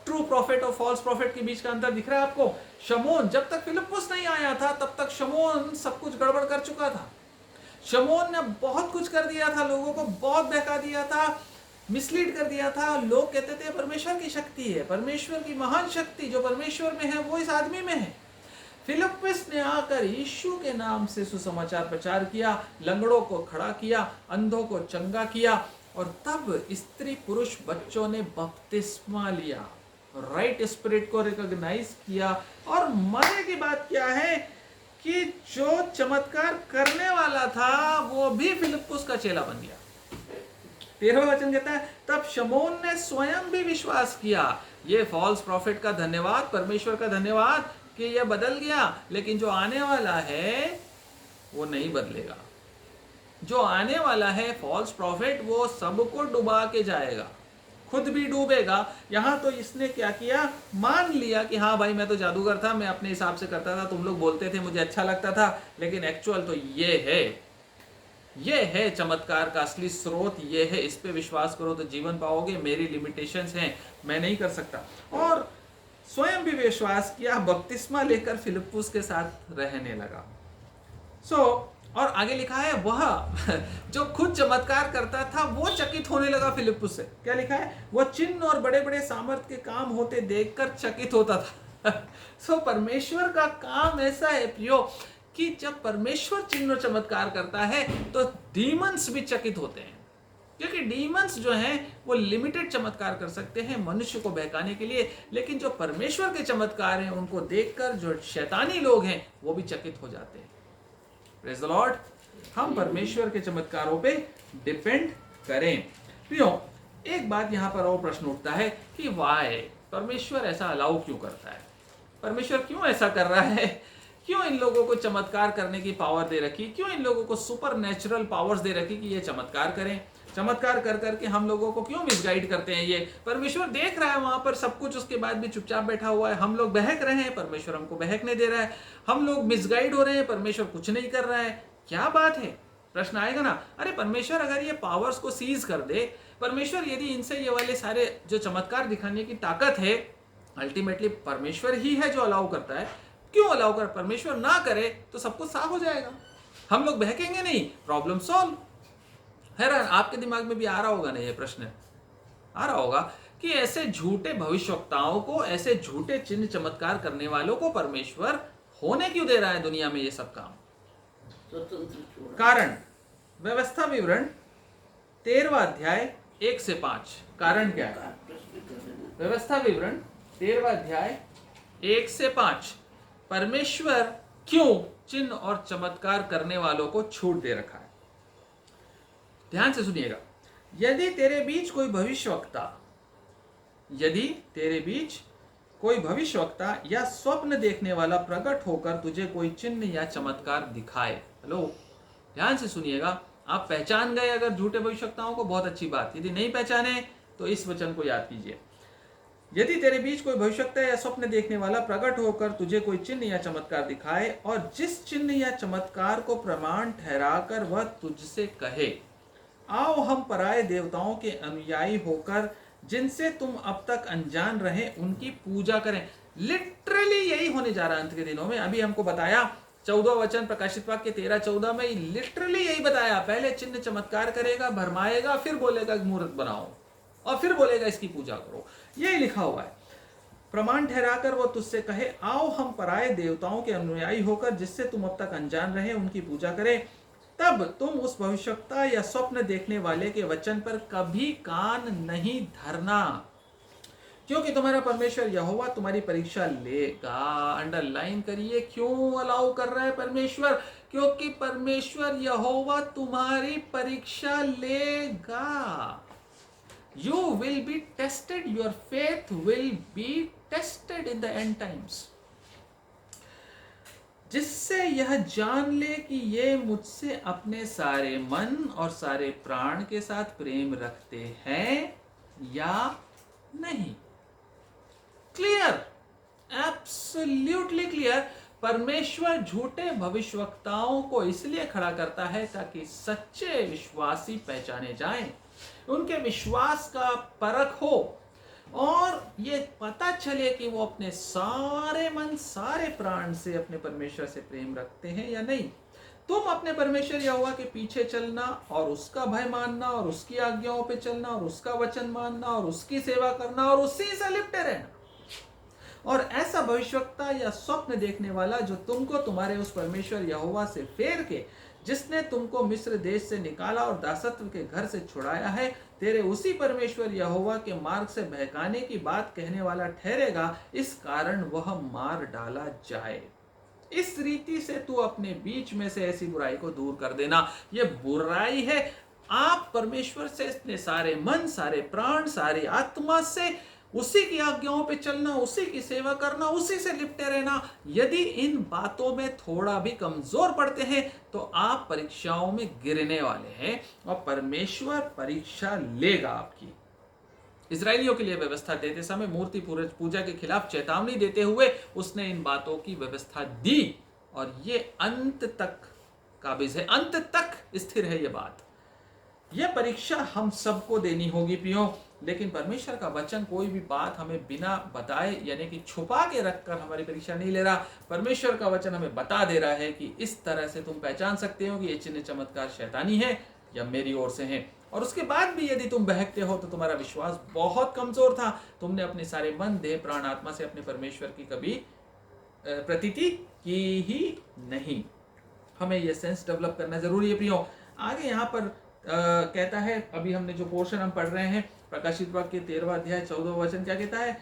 ट्रू प्रॉफिट और फॉल्स प्रॉफिट के बीच का अंतर दिख रहा है आपको। शमौन, जब तक फिलिप्पुस नहीं आया था तब तक शमौन सब कुछ गड़बड़ कर चुका था। शमौन ने बहुत कुछ कर दिया था, लोगों को बहुत बहका दिया था, मिसलीड कर दिया था। लोग कहते थे परमेश्वर की शक्ति है, परमेश्वर की महान शक्ति जो परमेश्वर में है वो इस आदमी में है। फिलिप्पुस ने आकर यीशु के नाम से सुसमाचार प्रचार किया, लंगड़ों को खड़ा किया, अंधों को चंगा किया, और तब स्त्री पुरुष बच्चों ने बपतिस्मा लिया, राइट स्पिरिट को रिकॉग्नाइज किया। और मजे की बात क्या है कि जो चमत्कार करने वाला था वो भी फिलिप्पुस का चेला बन गया। 13वां वचन कहता है, तब शमौन ने स्वयं भी विश्वास किया। ये फॉल्स प्रॉफिट का धन्यवाद, परमेश्वर का धन्यवाद कि यह बदल गया, लेकिन जो आने वाला है वो नहीं बदलेगा। जो आने वाला है फॉल्स प्रॉफिट, वो सबको डुबा के जाएगा, खुद भी डूबेगा। यहां तो इसने क्या किया, मान लिया कि हाँ भाई मैं तो जादूगर था, मैं अपने हिसाब से करता था, तुम लोग बोलते थे मुझे अच्छा लगता था, लेकिन एक्चुअल तो ये है चमत्कार का असली स्रोत, ये है, इस पे विश्वास करो तो जीवन पाओगे, मेरी लिमिटेशंस हैं, मैं नहीं कर सकता। और स्वयं भी विश्वास किया, बपतिस्मा लेकर फिलिप्पुस के साथ रहने लगा। और आगे लिखा है, वह जो खुद चमत्कार करता था वो चकित होने लगा फिलिप्पुस से। क्या लिखा है, वो चिन्ह और बड़े बड़े सामर्थ के काम होते देखकर चकित होता था। परमेश्वर का काम ऐसा है प्रियो कि जब परमेश्वर चिन्ह और चमत्कार करता है तो डीमंस भी चकित होते हैं, क्योंकि डीमंस जो हैं वो लिमिटेड चमत्कार कर सकते हैं मनुष्य को बहकाने के लिए, लेकिन जो परमेश्वर के चमत्कार हैं उनको देखकर जो शैतानी लोग हैं वो भी चकित हो जाते हैं। Praise the Lord. हम परमेश्वर के चमत्कारों पे डिपेंड करें। प्रियो, एक बात यहाँ पर और प्रश्न उठता है कि वाई, परमेश्वर ऐसा अलाउ क्यों करता है, परमेश्वर क्यों ऐसा कर रहा है, क्यों इन लोगों को चमत्कार करने की पावर दे रखी, क्यों इन लोगों को सुपर नेचुरल पावर्स दे रखी कि ये चमत्कार करें। चमत्कार कर करके हम लोगों को क्यों मिसगाइड करते हैं। ये परमेश्वर देख रहा है वहां पर सब कुछ, उसके बाद भी चुपचाप बैठा हुआ है। हम लोग बहक रहे हैं, परमेश्वर हमको बहकने दे रहा है। हम लोग मिसगाइड हो रहे हैं, परमेश्वर कुछ नहीं कर रहा है। क्या बात है। प्रश्न आएगा ना, अरे परमेश्वर अगर ये पावर्स को सीज कर दे, परमेश्वर यदि इनसे ये वाले सारे जो चमत्कार दिखाने की ताकत है, अल्टीमेटली परमेश्वर ही है जो अलाउ करता है, क्यों अलाउ कर, परमेश्वर ना करे तो सब कुछ साफ हो जाएगा, हम लोग बहकेंगे नहीं, प्रॉब्लम सॉल्व। हैरान, आपके दिमाग में भी आ रहा होगा ना ये प्रश्न, आ रहा होगा कि ऐसे झूठे भविष्यवक्ताओं को, ऐसे झूठे चिन्ह चमत्कार करने वालों को परमेश्वर होने क्यों दे रहा है दुनिया में ये सब काम। कारण, व्यवस्था विवरण 13वां अध्याय 1 से 5। कारण क्या है, व्यवस्था विवरण 13वां अध्याय 1 से 5। परमेश्वर क्यों चिन्ह और चमत्कार करने वालों को छूट दे रखा है। ध्यान से सुनिएगा, यदि तेरे बीच कोई भविष्यवक्ता या स्वप्न देखने वाला प्रकट होकर तुझे कोई चिन्ह या चमत्कार दिखाए। हेलो, ध्यान से सुनिएगा। आप पहचान गए अगर झूठे भविष्यवक्ताओं को, बहुत अच्छी बात। यदि नहीं पहचाने तो इस वचन को याद कीजिए। यदि तेरे बीच कोई भविष्यवक्ता या स्वप्न देखने वाला प्रकट होकर तुझे कोई चिन्ह या चमत्कार दिखाए, और जिस चिन्ह या चमत्कार को प्रमाण ठहराकर वह तुझसे कहे, आओ हम पराये देवताओं के अनुयायी होकर जिनसे तुम अब तक अनजान रहे उनकी पूजा करें। लिटरली यही होने जा रहा है अंत के दिनों में। अभी हमको बताया 14 वचन प्रकाशित वाक्य 13-14 में लिटरली यही बताया। पहले चिन्ह चमत्कार करेगा, भरमाएगा, फिर बोलेगा मूर्त बनाओ, और फिर बोलेगा इसकी पूजा करो। यही लिखा हुआ है, प्रमाण ठहराकर वो तुझसे कहे, आओ हम पराये देवताओं के अनुयायी होकर जिससे तुम अब तक अनजान रहे उनकी पूजा करें। तब तुम उस भविष्यवक्ता या स्वप्न देखने वाले के वचन पर कभी कान नहीं धरना, क्योंकि तुम्हारा परमेश्वर यहोवा तुम्हारी परीक्षा लेगा। अंडरलाइन करिए, क्यों अलाउ कर रहा है परमेश्वर, क्योंकि परमेश्वर यहोवा तुम्हारी परीक्षा लेगा। You will be tested, your faith will be tested in the end times. जिससे यह जान ले कि ये मुझसे अपने सारे मन और सारे प्राण के साथ प्रेम रखते हैं या नहीं. Clear, absolutely clear. परमेश्वर झूठे भविष्यवक्ताओं को इसलिए खड़ा करता है ताकि सच्चे विश्वासी पहचाने जाएं, उनके विश्वास का परख हो और ये पता चले कि वो अपने सारे मन सारे प्राण से अपने परमेश्वर से प्रेम रखते हैं या नहीं. तुम अपने परमेश्वर यहोवा के पीछे चलना और उसका भय मानना और उसकी आज्ञाओं पे चलना और उसका वचन मानना और उसकी सेवा करना और उसी से लिपटे रहना. और ऐसा भविष्यवक्ता या स्वप्न देखने वाला जो तुमको तुम्हारे उस परमेश्वर यहोवा से फेर के, जिसने तुमको मिस्र देश से निकाला और दासत्व के घर से छुड़ाया है, तेरे उसी परमेश्वर यहोवा के मार्ग से बहकाने की बात कहने वाला ठहरेगा. इस कारण वह मार डाला जाए. इस रीति से तू अपने बीच में से ऐसी बुराई को दूर कर देना. ये बुराई है. आप परमेश्वर से अपने सारे मन सारे प्राण सारी आत्मा से उसी की आज्ञाओं पे चलना, उसी की सेवा करना, उसी से लिपटे रहना. यदि इन बातों में थोड़ा भी कमजोर पड़ते हैं तो आप परीक्षाओं में गिरने वाले हैं और परमेश्वर परीक्षा लेगा आपकी. इजरायलियों के लिए व्यवस्था देते समय मूर्ति पूजा के खिलाफ चेतावनी देते हुए उसने इन बातों की व्यवस्था दी और ये अंत तक काबिज है, अंत तक स्थिर है ये बात. यह परीक्षा हम सबको देनी होगी प्रियो. लेकिन परमेश्वर का वचन कोई भी बात हमें बिना बताए यानी कि छुपा के रखकर हमारी परीक्षा नहीं ले रहा. परमेश्वर का वचन हमें बता दे रहा है कि इस तरह से तुम पहचान सकते हो कि ये चिन्ह चमत्कार शैतानी है या मेरी ओर से है. और उसके बाद भी यदि तुम बहकते हो तो तुम्हारा विश्वास बहुत कमजोर था. तुमने अपने सारे मन देह प्राण आत्मा से अपने परमेश्वर की कभी प्रतीति की ही नहीं. हमें यह सेंस डेवलप करना जरूरी है प्रियो. आगे यहाँ पर कहता है, अभी हमने जो पोर्शन हम पढ़ रहे हैं प्रकाशित वाक्य 13वां अध्याय 14वां वचन क्या कहता है?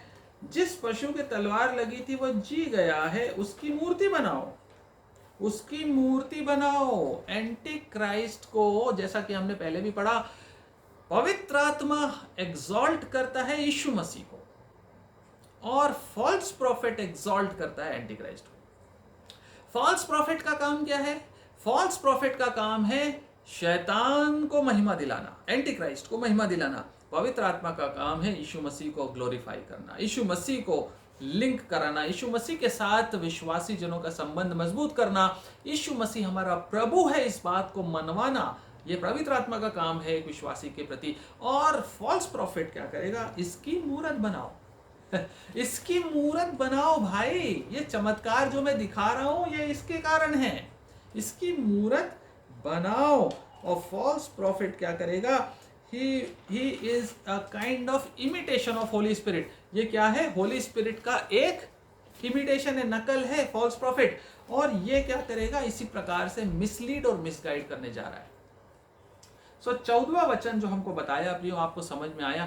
जिस पशु के तलवार लगी थी वह जी गया है, उसकी मूर्ति बनाओ, उसकी मूर्ति बनाओ. एंटी क्राइस्ट को, जैसा कि हमने पहले भी पढ़ा, पवित्र आत्मा एग्जॉल्ट करता है यीशु मसीह को और फॉल्स प्रॉफिट एग्जॉल्ट करता है एंटी क्राइस्ट को. फॉल्स प्रॉफिट का काम क्या है? फॉल्स प्रॉफिट का काम है शैतान को महिमा दिलाना, एंटी क्राइस्ट को महिमा दिलाना. पवित्र आत्मा का काम है यीशु मसीह को ग्लोरीफाई करना, यीशु मसीह को लिंक कराना, यीशु मसीह के साथ विश्वासी जनों का संबंध मजबूत करना. यीशु मसीह हमारा प्रभु है, इस बात को मनवाना, ये पवित्र आत्मा का काम है एक विश्वासी के प्रति. और फॉल्स प्रॉफिट क्या करेगा? इसकी मूरत बनाओ. इसकी मूरत बनाओ भाई. ये चमत्कार जो मैं दिखा रहा हूं ये इसके कारण है. इसकी मूरत बनाओ. और फॉल्स प्रॉफिट क्या करेगा? he is a kind of imitation of Holy Spirit. ये क्या है? होली स्पिरिट का एक इमिटेशन है, नकल है फॉल्स प्रॉफिट. और ये क्या करेगा? इसी प्रकार से मिसलीड और मिसगाइड करने जा रहा है. सो 14वां वचन जो हमको बताया प्रियो, आपको समझ में आया?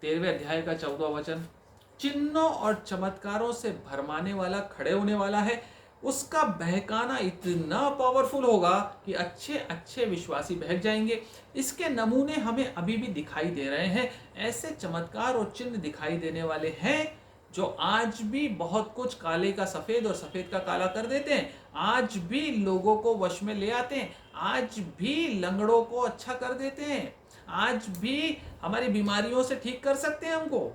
13वें अध्याय का 14वां वचन, चिन्हों और चमत्कारों से भरमाने वाला खड़े होने वाला है. उसका बहकाना इतना पावरफुल होगा कि अच्छे अच्छे विश्वासी बहक जाएंगे. इसके नमूने हमें अभी भी दिखाई दे रहे हैं. ऐसे चमत्कार और चिन्ह दिखाई देने वाले हैं जो आज भी बहुत कुछ काले का सफेद और सफेद का काला कर देते हैं. आज भी लोगों को वश में ले आते हैं. आज भी लंगड़ों को अच्छा कर देते हैं. आज भी हमारी बीमारियों से ठीक कर सकते हैं हमको.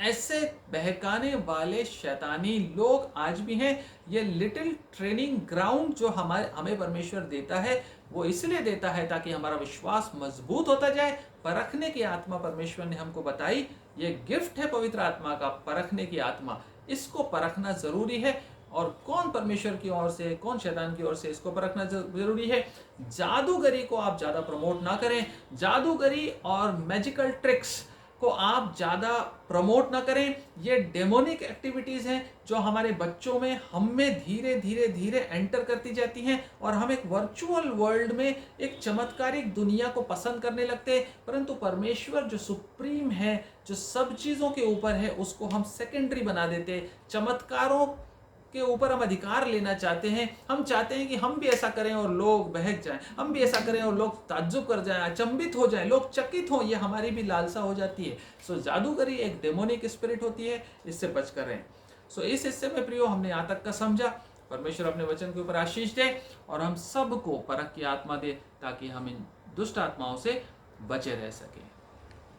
ऐसे बहकाने वाले शैतानी लोग आज भी हैं. ये लिटिल ट्रेनिंग ग्राउंड जो हमें परमेश्वर देता है वो इसलिए देता है ताकि हमारा विश्वास मजबूत होता जाए. परखने की आत्मा परमेश्वर ने हमको बताई, ये गिफ्ट है पवित्र आत्मा का, परखने की आत्मा. इसको परखना जरूरी है. और कौन परमेश्वर की ओर से, कौन शैतान की ओर से, इसको परखना जरूरी है. जादूगरी को आप ज्यादा प्रमोट ना करें. जादूगरी और मैजिकल ट्रिक्स को आप ज़्यादा प्रमोट ना करें. ये डेमोनिक एक्टिविटीज़ हैं जो हमारे बच्चों में, हम में धीरे धीरे धीरे एंटर करती जाती हैं और हम एक वर्चुअल वर्ल्ड में, एक चमत्कारिक दुनिया को पसंद करने लगते हैं. परंतु परमेश्वर जो सुप्रीम है, जो सब चीज़ों के ऊपर है, उसको हम सेकेंडरी बना देते. चमत्कारों के ऊपर हम अधिकार लेना चाहते हैं। हम चाहते हैं कि हम भी ऐसा करें और लोग बहक जाएं, हम भी ऐसा करें और लोग ताज्जुब कर जाएं, अचंभित हो जाएं, लोग चकित हों, ये हमारी भी लालसा हो जाती है। सो जादूगरी एक डेमोनिक स्पिरिट होती है, इससे बच कर रहें। सो इस हिस्से में प्रियो हमने यहाँ तक का समझा। परमेश्वर अपने वचन के ऊपर आशीष दे और हम सबको परख की आत्मा दे, ताकि हम इन दुष्ट आत्माओं से बचे रह सकें।